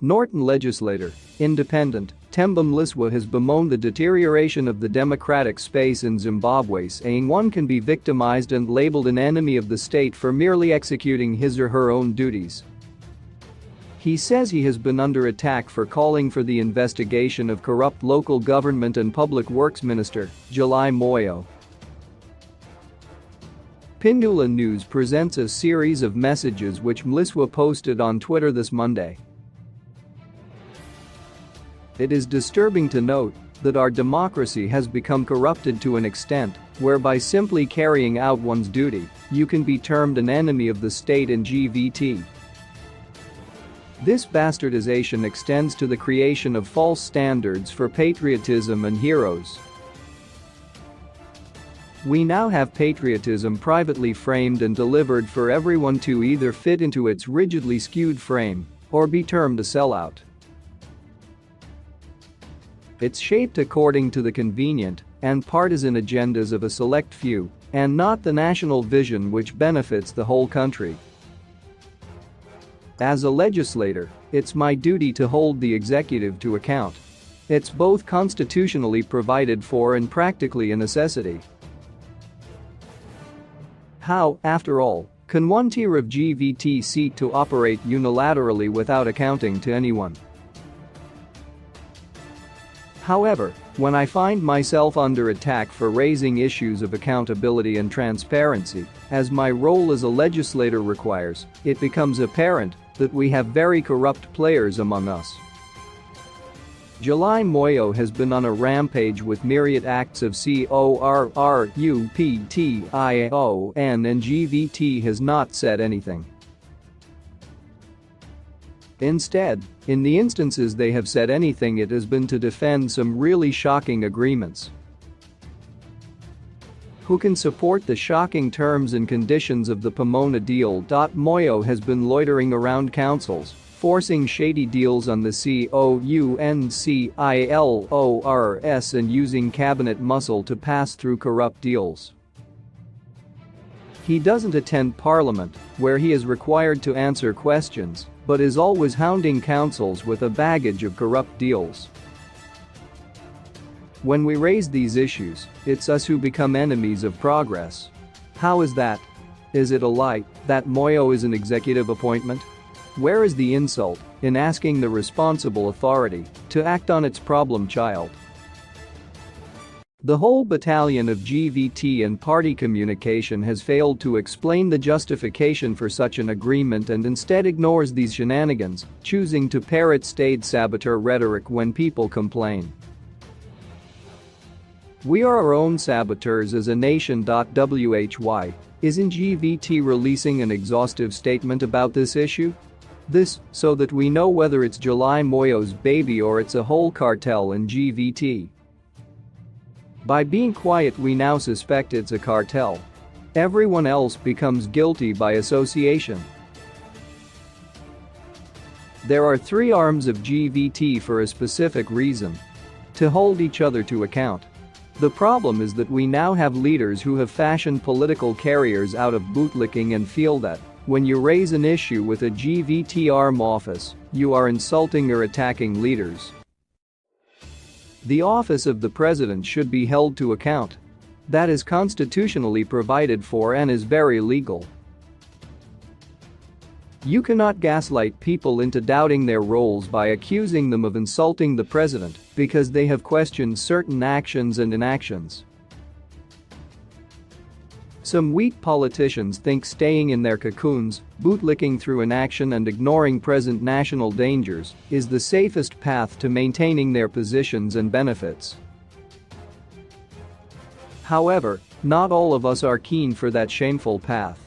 Norton legislator, independent, Temba Mliswa has bemoaned the deterioration of the democratic space in Zimbabwe, saying one can be victimized and labeled an enemy of the state for merely executing his or her own duties. He says he has been under attack for calling for the investigation of corrupt local government and public works minister, July Moyo. Pindula News presents a series of messages which Mliswa posted on Twitter this Monday. It is disturbing to note that our democracy has become corrupted to an extent where by simply carrying out one's duty, you can be termed an enemy of the state in GVT. This bastardization extends to the creation of false standards for patriotism and heroes. We now have patriotism privately framed and delivered for everyone to either fit into its rigidly skewed frame or be termed a sellout. It's shaped according to the convenient and partisan agendas of a select few and not the national vision which benefits the whole country. As a legislator, it's my duty to hold the executive to account. It's both constitutionally provided for and practically a necessity. How, after all, can one tier of GVT seek to operate unilaterally without accounting to anyone? However, when I find myself under attack for raising issues of accountability and transparency, as my role as a legislator requires, it becomes apparent that we have very corrupt players among us. July Moyo has been on a rampage with myriad acts of corruption and GVT has not said anything. Instead, in the instances they have said anything, it has been to defend some really shocking agreements. Who can support the shocking terms and conditions of the Pomona deal? Moyo has been loitering around councils, forcing shady deals on the councilors and using cabinet muscle to pass through corrupt deals. He doesn't attend parliament, where he is required to answer questions, but is always hounding councils with a baggage of corrupt deals. When we raise these issues, it's us who become enemies of progress. How is that? Is it a lie that Moyo is an executive appointment? Where is the insult in asking the responsible authority to act on its problem child? The whole battalion of GVT and party communication has failed to explain the justification for such an agreement and instead ignores these shenanigans, choosing to parrot state saboteur rhetoric when people complain. We are our own saboteurs as a nation. Why isn't GVT releasing an exhaustive statement about this issue? This, so that we know whether it's July Moyo's baby or it's a whole cartel in GVT. By being quiet, we now suspect it's a cartel. Everyone else becomes guilty by association. There are three arms of GVT for a specific reason: to hold each other to account. The problem is that we now have leaders who have fashioned political carriers out of bootlicking and feel that when you raise an issue with a GVT arm office, you are insulting or attacking leaders. The office of the president should be held to account. That is constitutionally provided for and is very legal. You cannot gaslight people into doubting their roles by accusing them of insulting the president because they have questioned certain actions and inactions. Some weak politicians think staying in their cocoons, bootlicking through inaction and ignoring present national dangers is the safest path to maintaining their positions and benefits. However, not all of us are keen for that shameful path.